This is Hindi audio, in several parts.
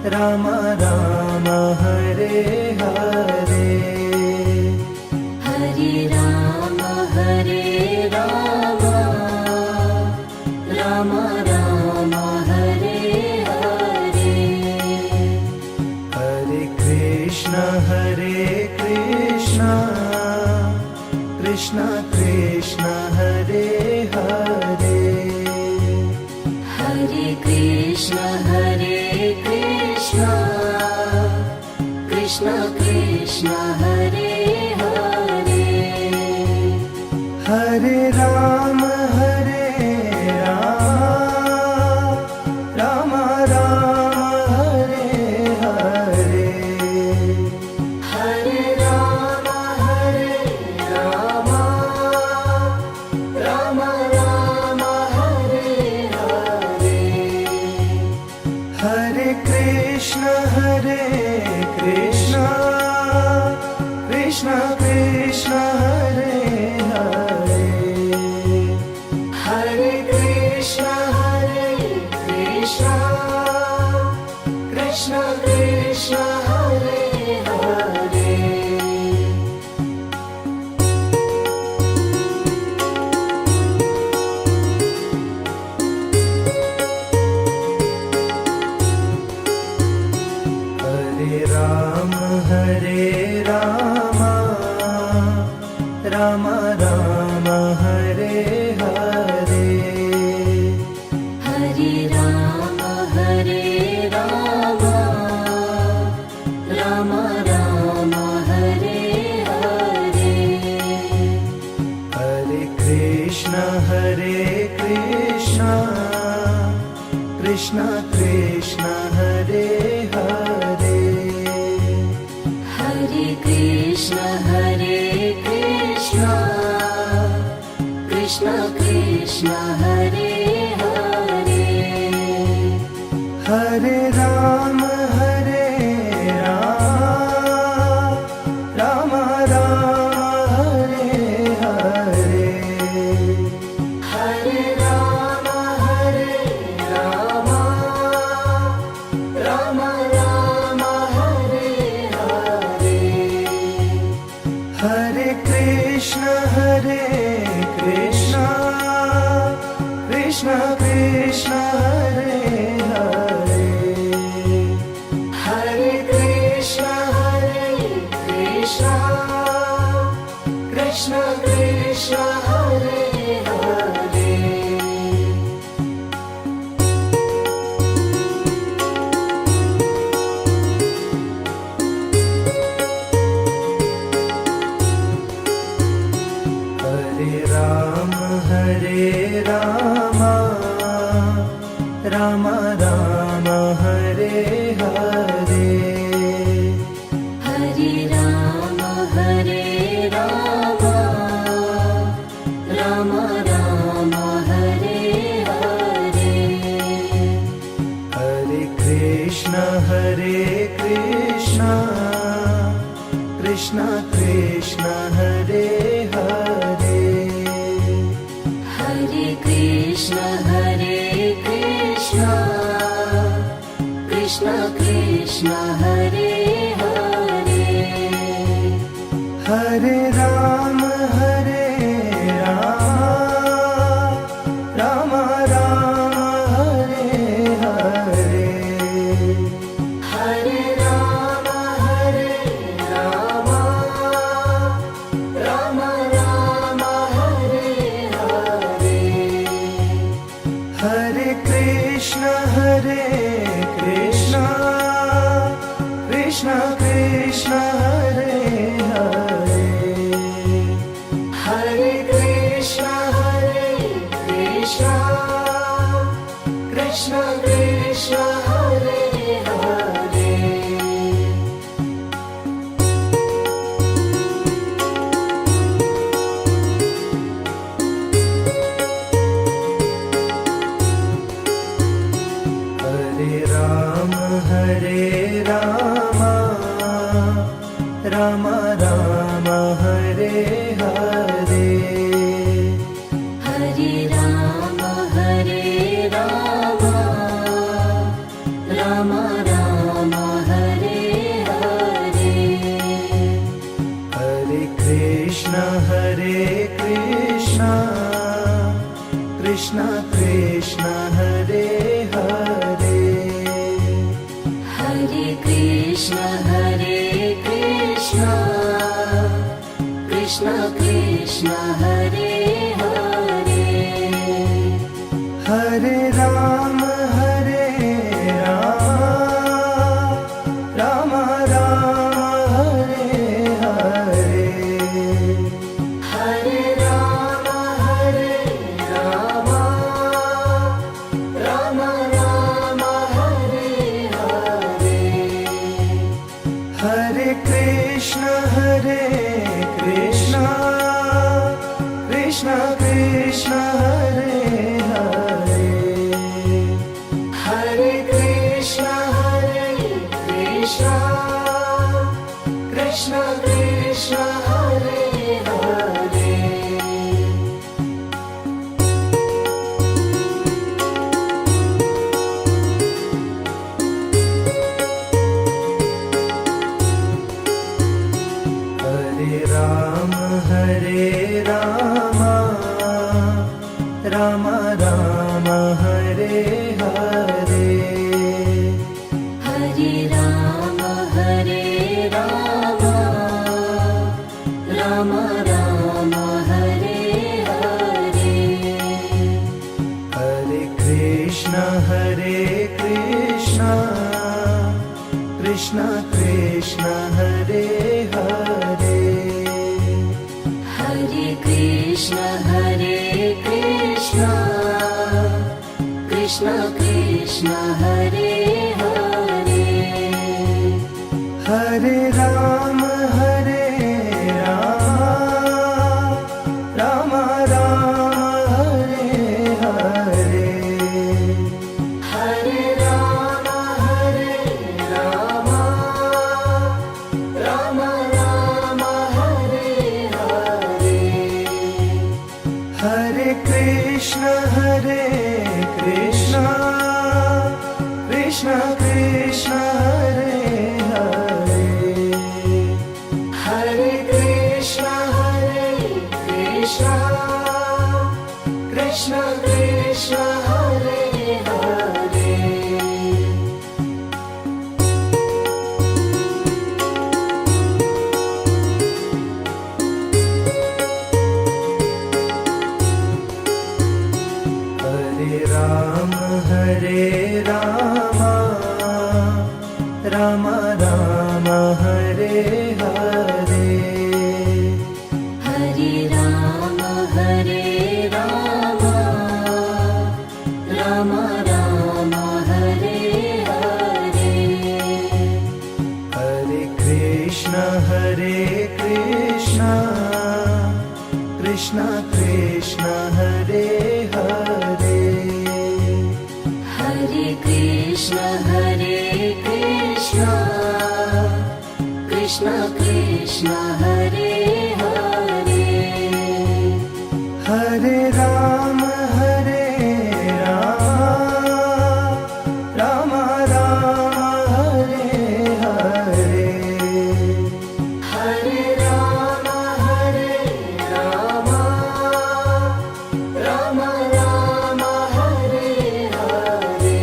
Ram Ram Hare Hare, Hare Ram Ram Ram Hare Hare. Hare Krishna Krishna Krishna Hare Hare, Hare Krishna Krishna Krishna Hare Hare. Hare Ram Ram Ram Hare Hare, Hare Ram Ram Ram Hare Hare. Hare Krishna Krishna Krishna Hare Hare, Hare Krishna Krishna Krishna Hare Hare. Hare Ram Ram Ram Hare Hare, Hare Ram Ram Ram Hare Hare. Hare Krishna Krishna Krishna Hare Hare, Hare Krishna Krishna Krishna Hare Hare. Hare Ram Ram Ram Hare Hare, Hare Ram Ram Ram Hare Hare. Hare Krishna Krishna Krishna Hare Hare, Hare Krishna Krishna Krishna Hare Hare. Hare Ram Ram Ram Hare Hare, Hare Ram Ram Ram Hare Hare. Hare Krishna Krishna Krishna Hare Hare, Hare Krishna Krishna Krishna Hare Hare. Hare Ram Ram Ram Hare Hare, Hare Ram Ram Ram Hare Hare. Hare Krishna Krishna Krishna Hare Hare, Hare Krishna Krishna Krishna Hare Hare. Hare Ram Ram Ram Hare Hare, Hare Ram Ram Ram Hare Hare Hare Krishna Krishna Krishna Hare Hare Hare Krishna Krishna Krishna Hare Hare Hare Ram Ram Ram Hare Hare Hare Ram Ram Ram Hare Hare Hare Krishna Krishna Krishna Hare Hare Hare Krishna Krishna Krishna Hare Hare Hare Ram Ram Ram Hare Hare Hare Ram Ram Ram Hare Hare Hare Krishna Krishna Krishna Hare Hare Hare Krishna Krishna Krishna Hare Hare Hare Ram Ram Ram Hare Hare Hare Ram Ram Ram Hare Hare Hare Krishna Krishna Krishna Hare Hare Hare Krishna Krishna Krishna Hare Hare Hare Ram Ram Ram Hare Hare Hare Ram Ram Ram Hare Hare Hare Krishna Krishna Hare Hare Hare Krishna Krishna Hare Hare Hare Ram Ram Ram Hare Hare Hare Ram Ram Ram Hare Hare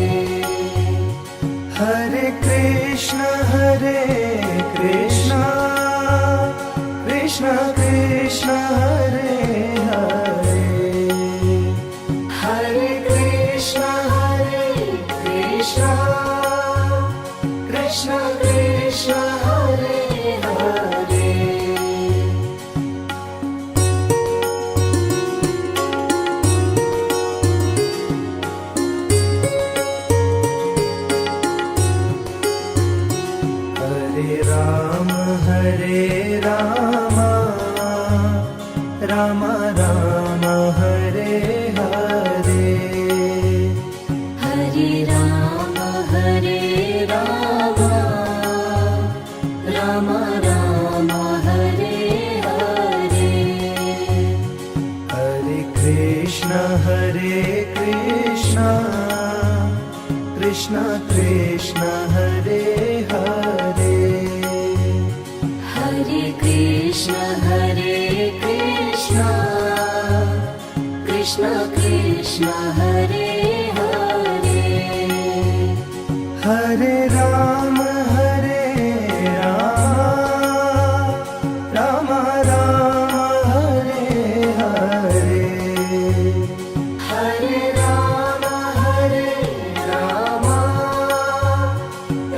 Hare Krishna Krishna Krishna Hare Hare Hare Krishna Krishna Krishna Hare Hare Hare Ram Ram Ram Hare Hare Hare Ram Ram Ram Hare Hare Hare Krishna Krishna Krishna Hare Hare Hare Krishna Hare Krishna Krishna Krishna Hare Hare Hare Rama Rama Rama Hare Hare Hare Rama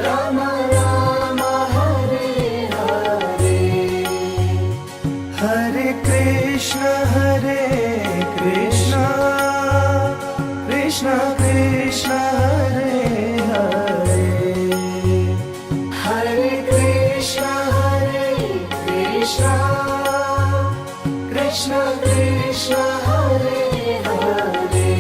Rama Rama Hare Hare Hare Krishna Krishna Krishna Hare Hare Hare Krishna Krishna Krishna Hare Hare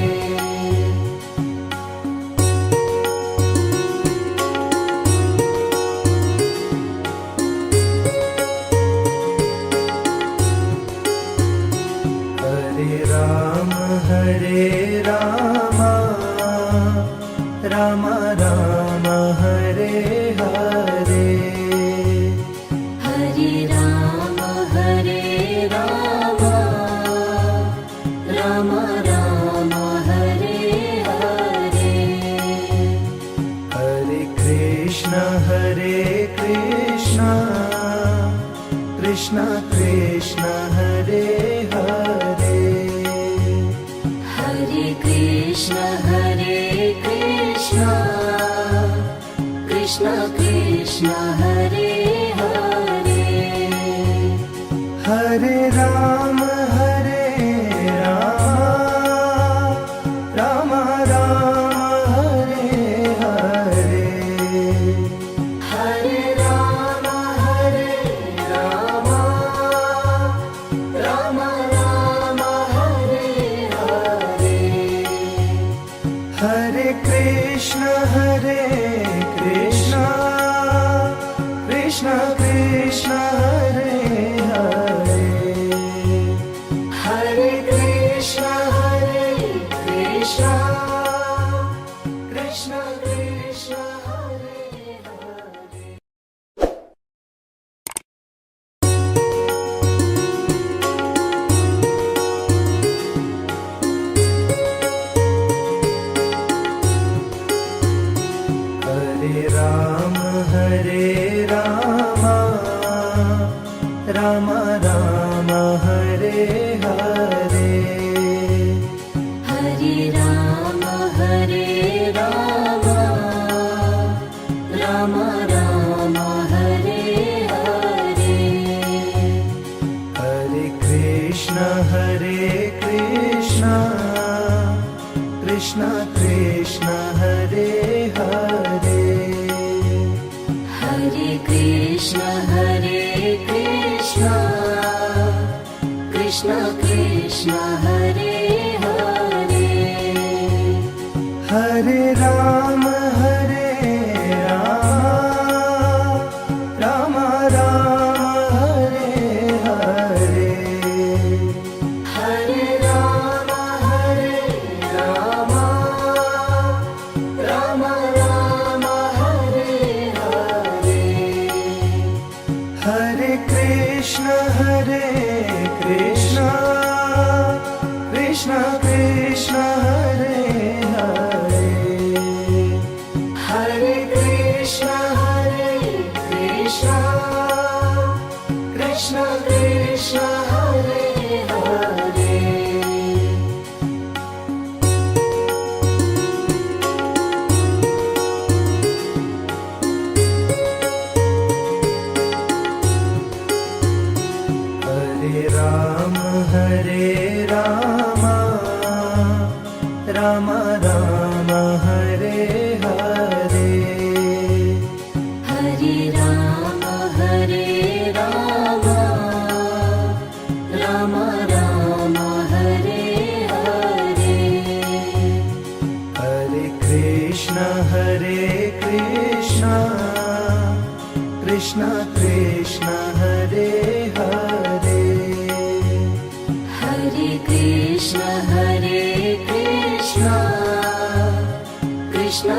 Hare Rama Rama Rama Hare Hare Hare Rama Rama Rama Hare Hare Hare Krishna Krishna Krishna Hare Hare Hare Krishna Krishna Krishna Hare Hare Hare Rama Rama Rama Hare Hare Hare Rama Rama Rama Hare Hare Hare Krishna Krishna Krishna Hare Hare Hare Krishna Krishna Krishna Hare Hare Hare Rama Rama Rama Hare Hare Hare Rama Rama Rama Hare Hare Hare Krishna Krishna Krishna Hare Hare Hare Krishna Krishna Hare Hare Hare Rama Rama Rama Hare Hare Hare Rama Rama Rama Hare Hare Hare Krishna Krishna Hare Hare Hare Krishna Krishna Hare Hare Hare Rama Rama Rama Hare Hare Hare Rama Rama Rama Hare Hare Hare Krishna Krishna Hare Hare Hare Krishna Krishna Krishna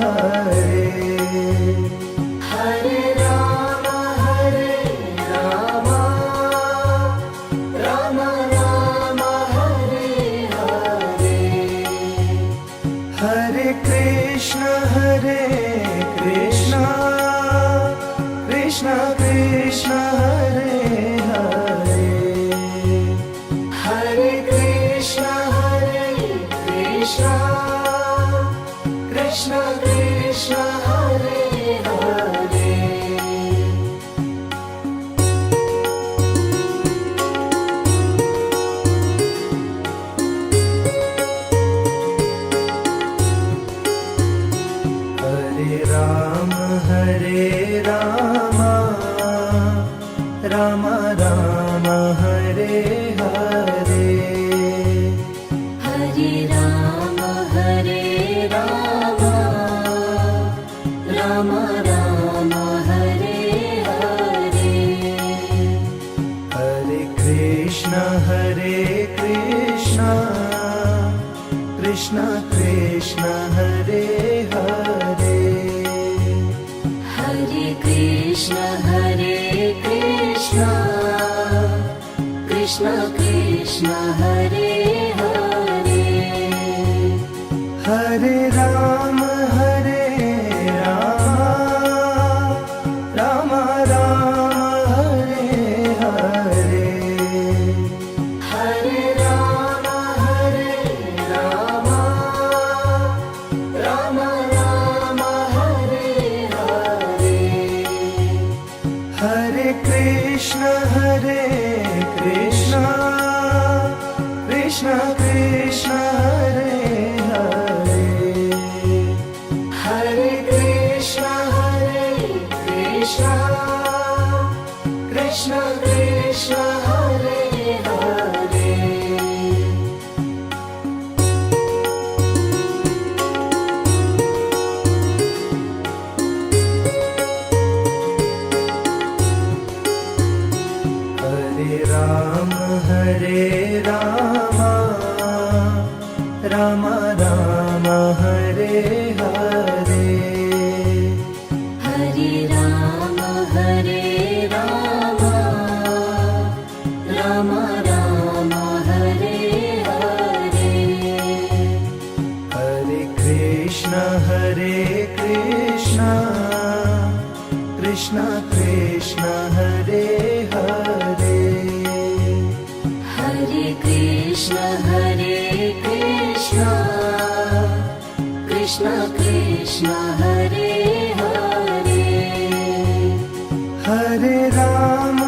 Hare Hare Ram Ram Ram Hare Hare Hare Krishna Krishna Krishna Hare Hare Hare Krishna Krishna Krishna Hare Hare Hare Ram Ram Ram Hare Hare Hare Ram Ram Ram Hare Hare Hare Krishna Krishna Krishna Hare Hare Hare Krishna Krishna Krishna Hare Hare Hare Ram Ram Ram Hare Hare Ram Ram Ram Hare Hare Hare Ram Ram Ram Hare Hare Hare Krishna Krishna Krishna Hare Hare Hare Krishna Krishna Krishna Hare Hare Hare Ram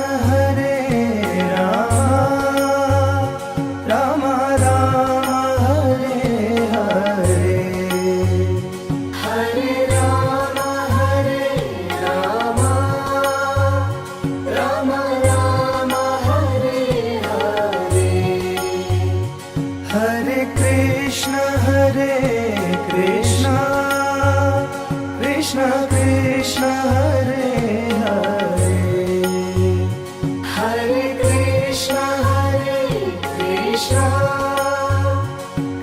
Ram Ram Hare Hare Hare Ram Ram Ram Hare Hare Hare Krishna Krishna Krishna Hare Hare Hare Krishna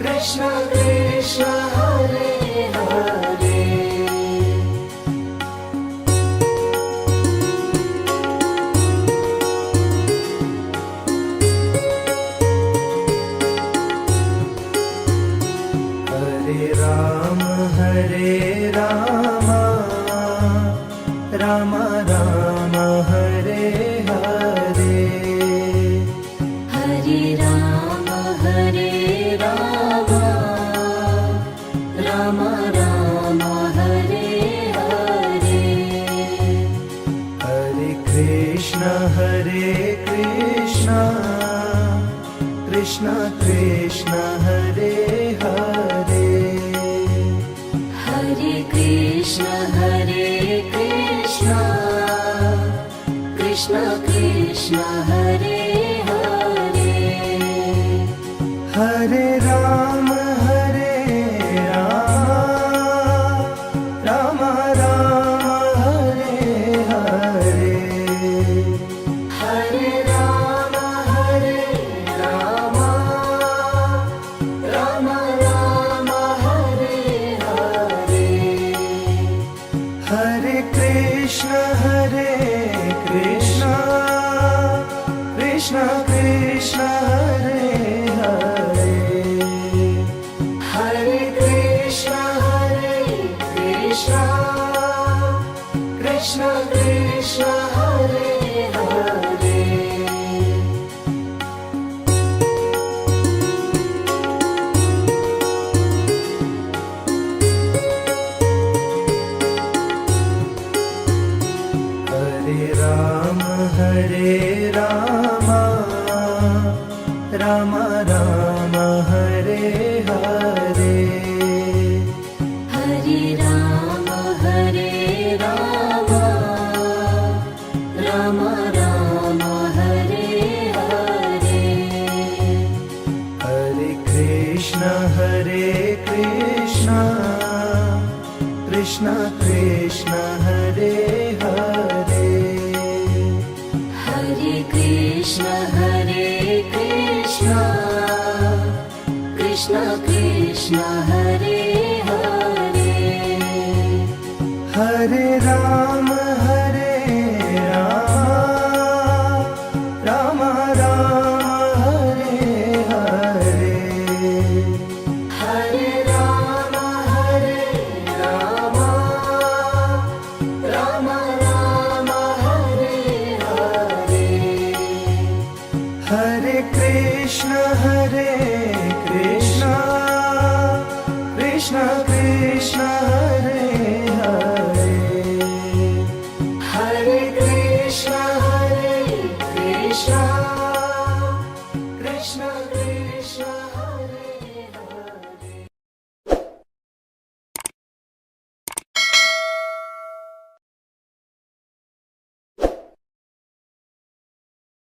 Krishna Krishna Hare Hare Hare Ram Ram Ram Hare Hare Hare Ram Ram Ram Hare Hare Hare Krishna Krishna Krishna Hare Hare Hare Krishna Krishna Krishna Hare Hare Hare Ram Ram Ram Hare Hare Hare Ram Ram Ram Hare Hare Hare Krishna Krishna Krishna Hare Hare Hare Krishna Krishna Krishna Hare Hare Hare Ram Ram Ram Hare Hare Hare Ram Ram Ram Hare Hare Hare Krishna Krishna Krishna Hare Hare Hare Krishna Krishna Krishna Hare Hare Hare Ram Ram Ram Hare Hare Hare Ram Ram Ram Hare Hare Hare Krishna Krishna Krishna